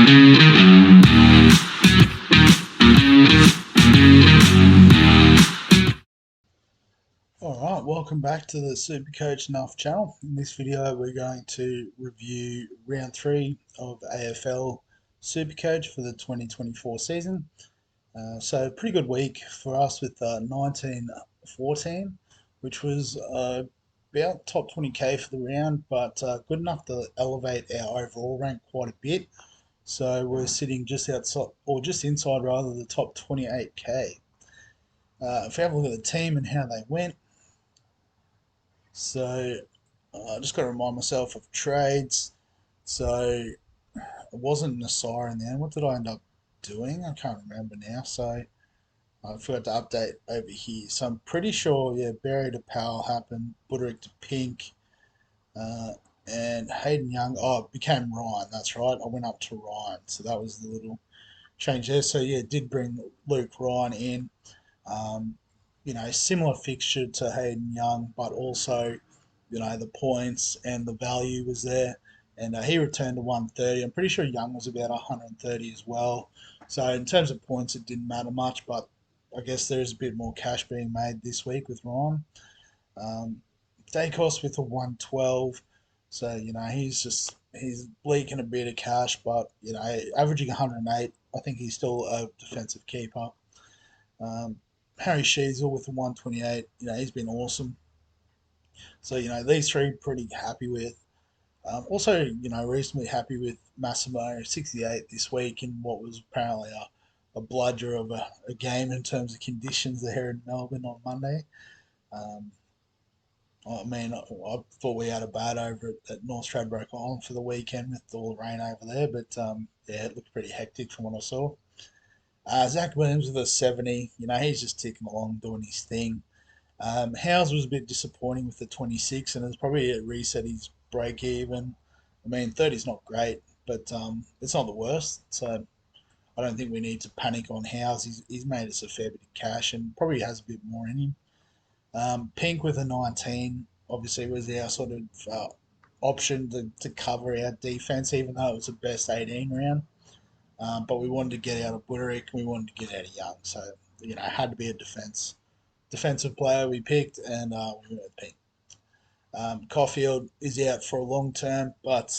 Alright, welcome back to the SuperCoach Nuff channel. In this video we're going to review round 3 of AFL SuperCoach for the 2024 season. So pretty good week for us with 19-14, which was about top 20k for the round, but good enough to elevate our overall rank quite a bit. So we're sitting just outside, or just inside rather, the top 28k. If we have a look at the team and how they went, so I just got to remind myself of trades. So it wasn't Nassar in the end. What did I end up doing? I can't remember now. So I forgot to update over here. So I'm pretty sure, yeah, Barry to Powell happened, Buderick to Pink, uh, and Hayden Young. Oh, it became Ryan. That's right. I went up to Ryan. So that was the little change there. So yeah, did bring Luke Ryan in. Um, similar fixture to Hayden Young, but also, the points and the value was there. And he returned to 130. I'm pretty sure Young was about 130 as well. So in terms of points, it didn't matter much, but I guess there's a bit more cash being made this week with Ryan. Um, Dacos with a 112. So, he's leaking a bit of cash, but, averaging 108, I think he's still a defensive keeper. Um, Harry Sheasel with the 128, he's been awesome. So, these three pretty happy with. Also, reasonably happy with Massimo, 68 this week in what was apparently a bludger of a game in terms of conditions there in Melbourne on Monday. Um, I mean, I thought we had a bad over at North Stradbroke Island for the weekend with all the rain over there, but yeah, it looked pretty hectic from what I saw. Zach Williams with a 70, he's just ticking along doing his thing. Howes was a bit disappointing with the 26, and it's probably reset his break even. I mean, 30 is not great, but it's not the worst. So I don't think we need to panic on Howes. He's made us a fair bit of cash and probably has a bit more in him. Pink with a 19 obviously was our sort of option to cover our defense, even though it was the best 18 round. But we wanted to get out of Buderick and we wanted to get out of Young. So, it had to be a defensive player we picked, and we went Pink. Caulfield is out for a long term, but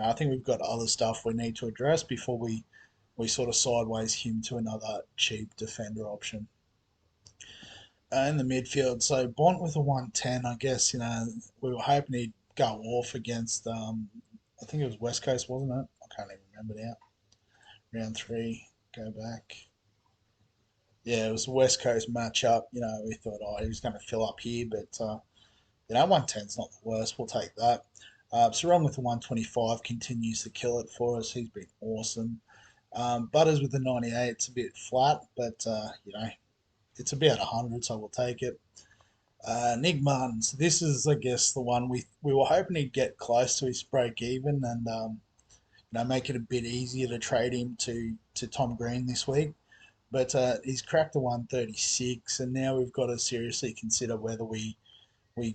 I think we've got other stuff we need to address before we sort of sideways him to another cheap defender option. In the midfield, so Bont with a 110, I guess, we were hoping he'd go off against, I think it was West Coast, wasn't it? I can't even remember now. Round 3, go back. Yeah, it was a West Coast matchup. We thought, he was going to fill up here, but 110's not the worst. We'll take that. Sarong with the 125 continues to kill it for us. He's been awesome. Butters with the 98, it's a bit flat, but it's about 100, so we'll take it. Nick Martins, this is, I guess, the one we were hoping he'd get close to his break even and make it a bit easier to trade him to Tom Green this week. But he's cracked the 136, and now we've got to seriously consider whether we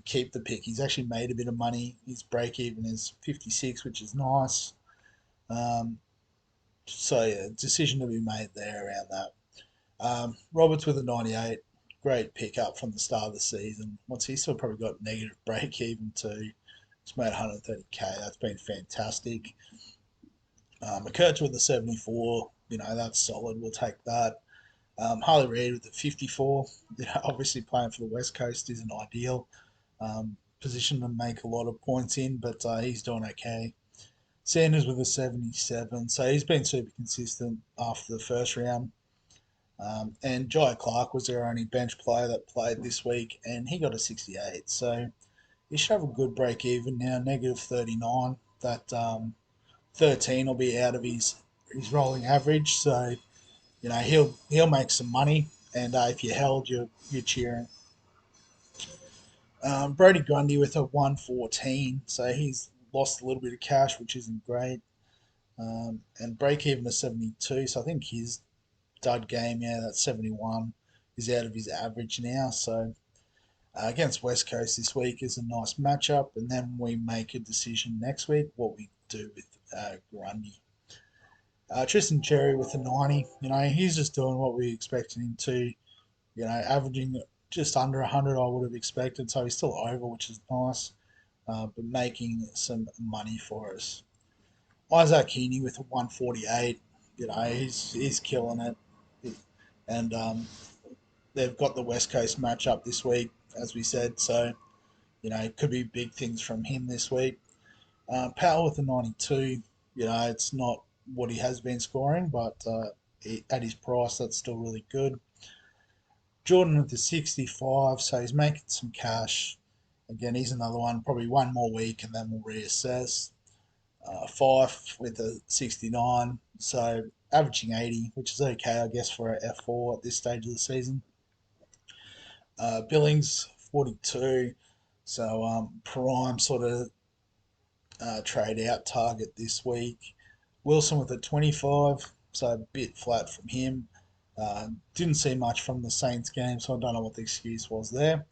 keep the pick. He's actually made a bit of money. His break even is 56, which is nice. So yeah, decision to be made there around that. Roberts with a 98, great pickup from the start of the season. What's he still probably got negative break even too. It's made 130k. That's been fantastic. McCurch with the 74, that's solid. We'll take that. Harley Reid with the 54. Obviously playing for the West Coast isn't ideal. Position to make a lot of points in, but he's doing okay. Sanders with a 77, so he's been super consistent after the first round. And Jai Clark was our only bench player that played this week, and he got a 68. So he should have a good break even now, negative 39. That 13 will be out of his rolling average, so he'll make some money. And if you held, you're cheering. Brody Grundy with a 114, so he's lost a little bit of cash, which isn't great. And break even to 72, so I think his dud game, yeah, that 71 is out of his average now. So against West Coast this week is a nice matchup, and then we make a decision next week what we do with Grundy. Tristan Cherry with the 90. He's just doing what we expected him to. Averaging just under 100, I would have expected. So he's still over, which is nice, but making some money for us. Isaac Heaney with a 148. He's killing it. And they've got the West Coast matchup this week, as we said. So, it could be big things from him this week. Powell with a 92. It's not what he has been scoring, but at his price, that's still really good. Jordan with the 65, so he's making some cash. Again, he's another one, probably one more week, and then we'll reassess. Fife with a 69, so averaging 80, which is okay, I guess, for a F4 at this stage of the season. Billings 42, so prime sort of trade out target this week. Wilson with a 25, so a bit flat from him. Didn't see much from the Saints game, so I don't know what the excuse was there.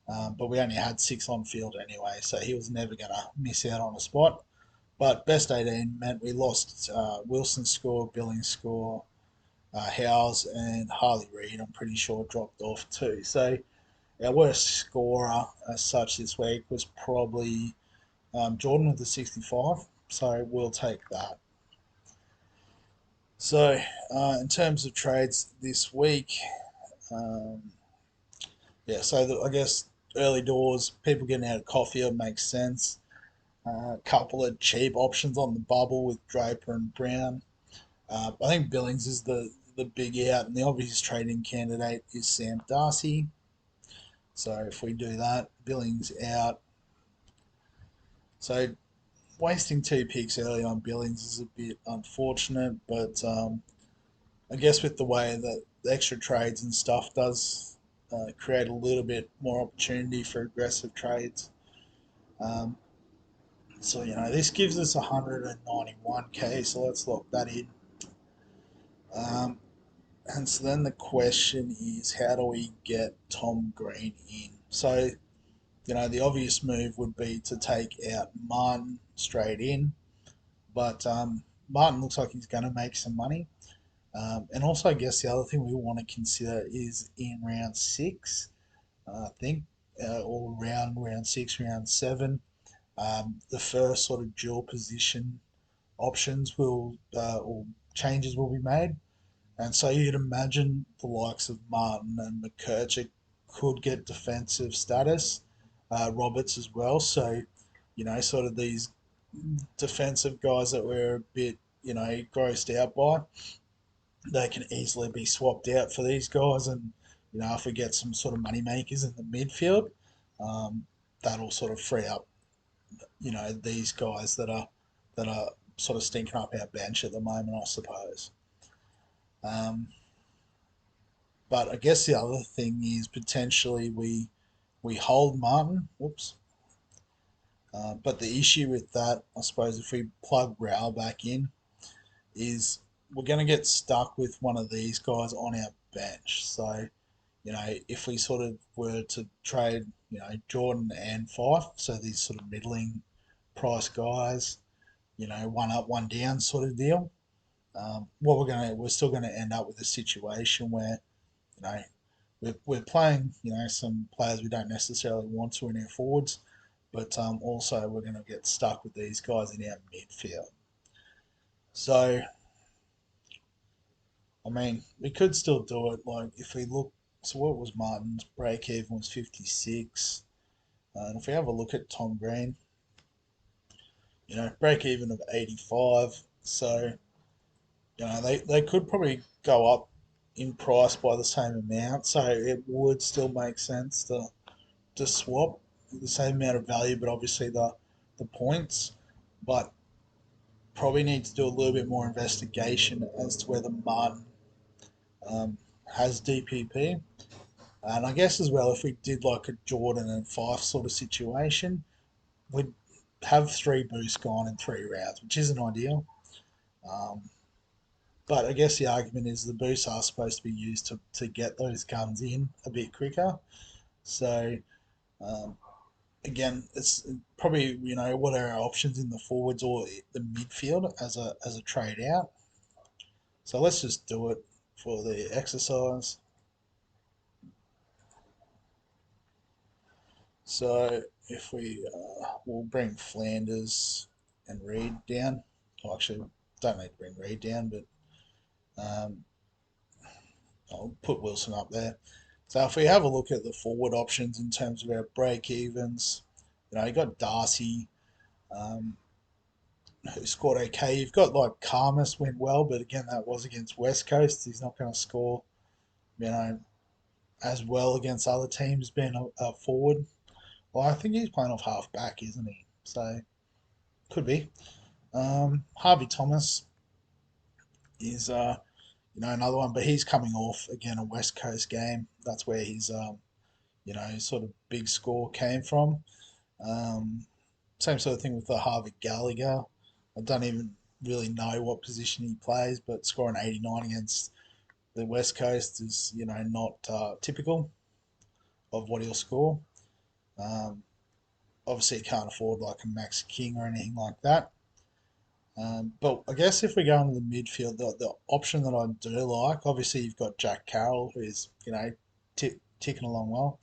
But we only had 6 on field anyway, so he was never going to miss out on a spot. But best 18 meant we lost Wilson's score, Billings' score, Howes, and Harley Reid, I'm pretty sure, dropped off too. So our worst scorer as such this week was probably Jordan with the 65. So we'll take that. So in terms of trades this week, um, yeah, so I guess early doors, people getting out of coffee, it makes sense. A couple of cheap options on the bubble with Draper and Brown. I think Billings is the big out, and the obvious trading candidate is Sam Darcy. So if we do that, Billings out. So wasting 2 picks early on Billings is a bit unfortunate, but I guess with the way that the extra trades and stuff does create a little bit more opportunity for aggressive trades. Um, so this gives us 191k. So let's lock that in. Um, And so then the question is, how do we get Tom Green in? So, the obvious move would be to take out Martin straight in, but Martin looks like he's going to make some money. And also, I guess the other thing we want to consider is in round 6, I think, or round 6, round 7, the first sort of dual position options or changes will be made. And so you'd imagine the likes of Martin and McKerchick could get defensive status, Roberts as well. So, sort of these defensive guys that we're a bit, grossed out by, they can easily be swapped out for these guys. And, if we get some sort of money makers in the midfield, um, that'll sort of free up, these guys that are sort of stinking up our bench at the moment, I suppose. Um, But I guess the other thing is potentially we hold Martin. Oops. But the issue with that, I suppose, if we plug Rao back in, is we're going to get stuck with one of these guys on our bench. So, if we sort of were to trade, Jordan and Fife, so these sort of middling price guys, one up, one down sort of deal. We're still gonna end up with a situation where you know we're playing, some players we don't necessarily want to in our forwards, but also we're going to get stuck with these guys in our midfield. So, I mean, we could still do it. Like, if we look, so what was Martin's break even was 56. And if we have a look at Tom Green, break even of 85. So, they could probably go up in price by the same amount. So it would still make sense to swap the same amount of value, but obviously the points. But probably need to do a little bit more investigation as to whether Martin um, has DPP. And I guess as well, if we did like a Jordan and Fife sort of situation, we'd have 3 boosts gone in 3 rounds, which isn't ideal. Um, but I guess the argument is the boosts are supposed to be used to get those guns in a bit quicker. So um, again, it's probably what are our options in the forwards or the midfield as a trade out. So let's just do it for the exercise. So if we'll bring Flanders and Reed down. Oh, actually, don't need to bring Reed down, but um, I'll put Wilson up there. So if we have a look at the forward options in terms of our break evens, you got Darcy, um, who scored okay. You've got like Karmas went well, but again that was against West Coast. He's not going to score, you know, as well against other teams being a forward. Well, I think he's playing off half back, isn't he? So could be. Harvey Thomas is another one, but he's coming off again a West Coast game. That's where his sort of big score came from. Um, Same sort of thing with the Harvey Gallagher. I don't even really know what position he plays, but scoring 89 against the West Coast is not typical of what he'll score. Um, Obviously, he can't afford like a Max King or anything like that. But I guess if we go into the midfield, the option that I do like, obviously you've got Jack Carroll, who's ticking along well,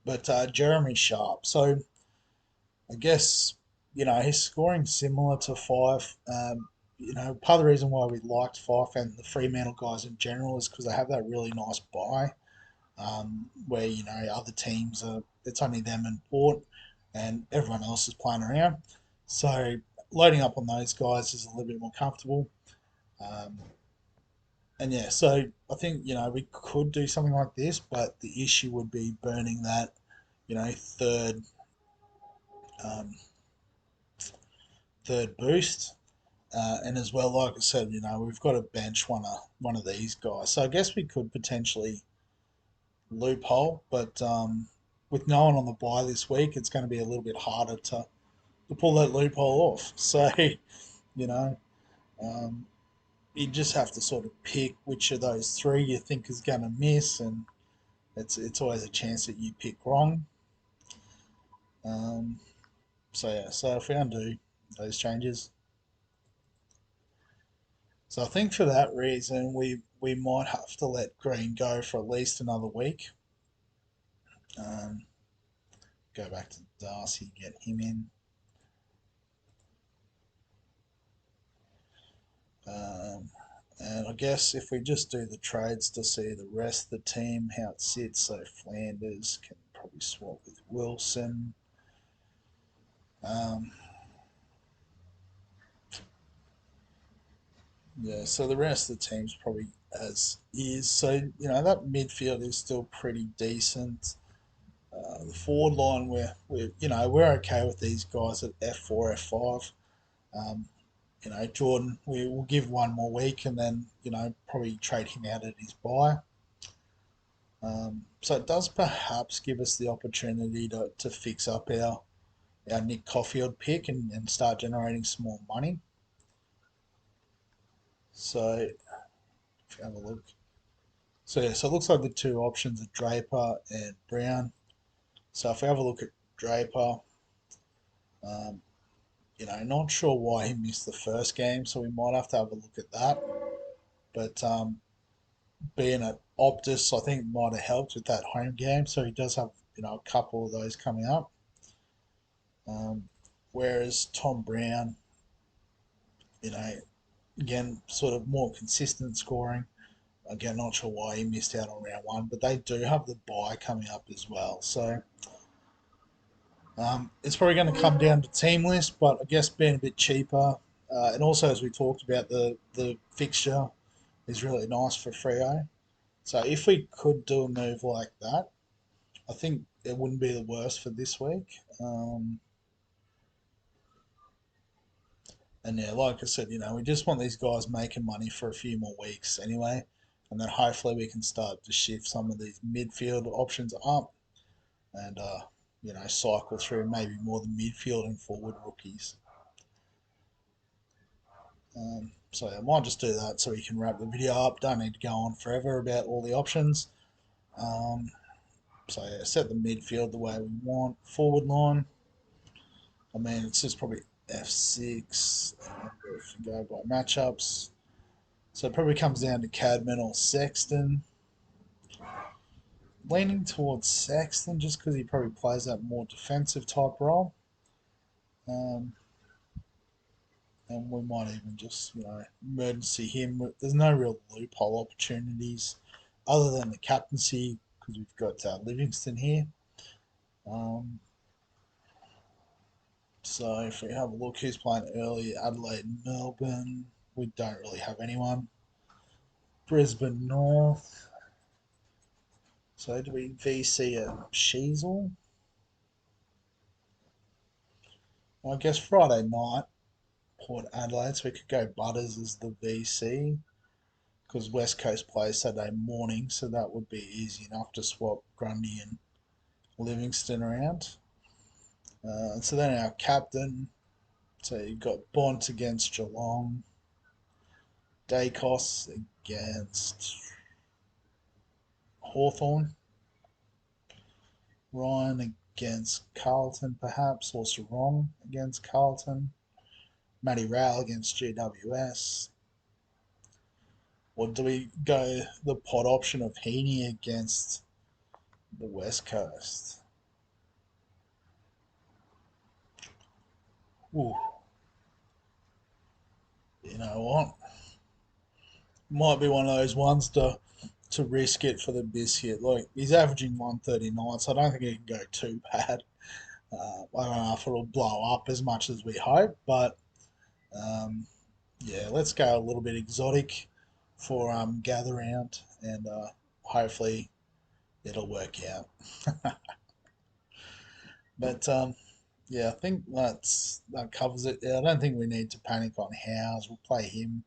but Jeremy Sharp. So I guess he's scoring similar to Fife. Part of the reason why we liked Fife and the Fremantle guys in general is because they have that really nice buy, where other teams are it's only them and Port, and everyone else is playing around. So loading up on those guys is a little bit more comfortable. Um, and yeah, so I think we could do something like this, but the issue would be burning that third um, third boost. And as well, like I said, we've got to bench one of these guys. So I guess we could potentially loophole, but with no one on the bye this week, it's going to be a little bit harder to pull that loophole off. So, you know, um, you just have to sort of pick which of those three you think is going to miss, and it's always a chance that you pick wrong. Um, so yeah, so if we undo those changes, so I think for that reason we might have to let Green go for at least another week. Um, Go back to Darcy, get him in. Um, and I guess if we just do the trades to see the rest of the team, how it sits, so Flanders can probably swap with Wilson. Um, yeah, so the rest of the team's probably as is. So, that midfield is still pretty decent. The forward line, we're okay with these guys at F4, F5. Um, Jordan, we will give one more week and then, probably trade him out at his buy. So it does perhaps give us the opportunity to fix up our Nick Caulfield pick and start generating some more money. So if you have a look. So yeah, so it looks like the two options are Draper and Brown. So if we have a look at Draper, um, not sure why he missed the first game, so we might have to have a look at that. But being at Optus, I think might have helped with that home game. So he does have a couple of those coming up. Whereas Tom Brown, you know, again, sort of more consistent scoring. Again, not sure why he missed out on round one, but they do have the bye coming up as well. So it's probably going to come down to team list, but I guess being a bit cheaper, and also as we talked about, the fixture is really nice for Freo. So if we could do a move like that, I think it wouldn't be the worst for this week. And yeah, like I said, we just want these guys making money for a few more weeks anyway. And then hopefully we can start to shift some of these midfield options up and, cycle through maybe more the midfield and forward rookies. So I might just do that so we can wrap the video up. Don't need to go on forever about all the options. Um, so yeah, set the midfield the way we want. Forward line, I mean, it's just probably F6. If you go by matchups, So it probably comes down to Cadman or Sexton. Leaning towards Sexton just because he probably plays that more defensive type role. Um, and we might even just, emergency him. There's no real loophole opportunities other than the captaincy because we've got Livingston here. Um, so if we have a look who's playing early, Adelaide, Melbourne, we don't really have anyone. Brisbane North. So do we VC at Sheasel? Well, I guess Friday night, Port Adelaide, so we could go Butters as the VC because West Coast plays Saturday morning, so that would be easy enough to swap Grundy and Livingston around. So then our captain, so you've got Bont against Geelong, Dacos against Hawthorn, Ryan against Carlton perhaps, or Sarong against Carlton, Matty Rowell against GWS, or do we go the pod option of Heaney against the West Coast? Ooh, you know what? Might be one of those ones to risk it for the biscuit. Like he's averaging 139, so I don't think he can go too bad. I don't know if it'll blow up as much as we hope, but um, yeah, let's go a little bit exotic for gather round, and hopefully it'll work out. But yeah, I think that covers it. Yeah, I don't think we need to panic on Howes. We'll play him.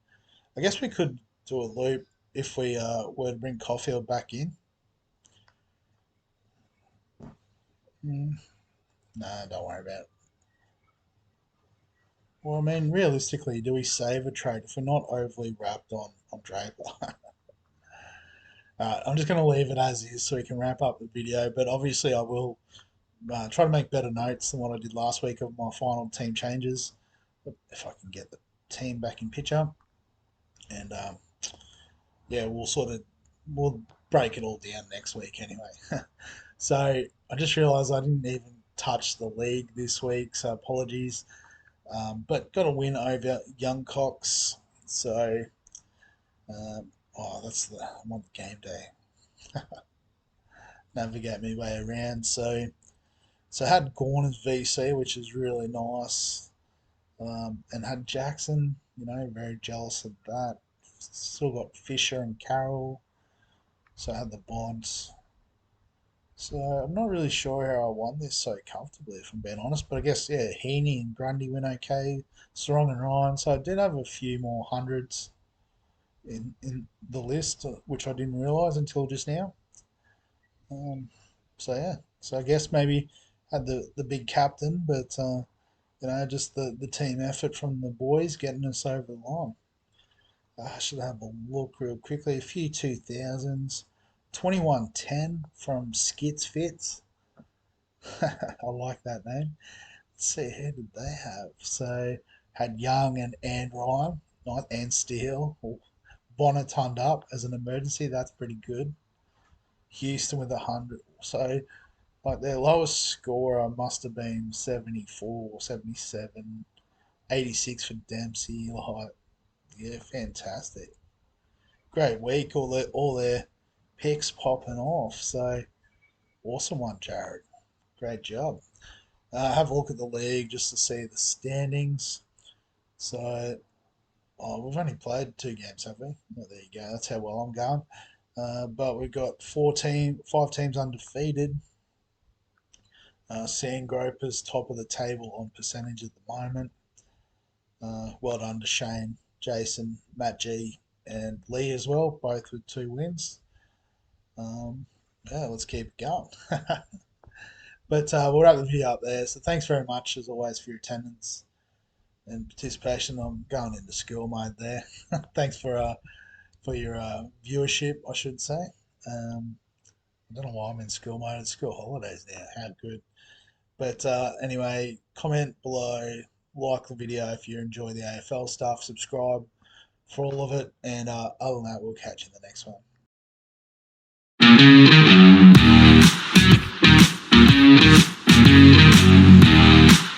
I guess we could do a loop if we were to bring Caulfield back in. Mm, nah, don't worry about it. Well, I mean, realistically, do we save a trade if we're not overly wrapped on Draper? I'm just going to leave it as is so we can wrap up the video. But obviously, I will try to make better notes than what I did last week of my final team changes, if I can get the team back in picture. And yeah, we'll break it all down next week anyway. So I just realised I didn't even touch the league this week, so apologies. But got a win over Young Cox. So I'm on the game day. Navigate my way around. So I had Gorn as VC, which is really nice. And had Jackson, very jealous of that. Still got Fisher and Carroll. So I had the Bonds. So I'm not really sure how I won this so comfortably, if I'm being honest. But I guess, yeah, Heaney and Grundy went okay. Strong and Ryan. So I did have a few more hundreds in the list, which I didn't realise until just now. Um, so yeah, so I guess maybe had the big captain, but just the team effort from the boys getting us over the line. I should have a look real quickly. A few 2000s. 2110 from Skits Fits. I like that name. Let's see, who did they have? So had Young and Ryan, not and Steele. Bonner turned up as an emergency. That's pretty good. Houston with 100. So like their lowest scorer must have been 74, 77, 86 for Dempsey. Like, yeah, fantastic. Great week. All their picks popping off. So awesome one, Jared. Great job. Have a look at the league just to see the standings. So we've only played 2 games, have we? Oh, there you go. That's how well I'm going. But we've got 5 teams undefeated. Sandgroper's top of the table on percentage at the moment. Well done to Shane, Jason, Matt G, and Lee as well, both with 2 wins. Yeah, let's keep it going. But we'll wrap the video up there. So thanks very much, as always, for your attendance and participation. I'm going into school mode there. Thanks for your viewership, I should say. I don't know why I'm in school mode. It's school holidays now. How good. But anyway, comment below, like the video if you enjoy the AFL stuff, subscribe for all of it. And other than that, we'll catch you in the next one.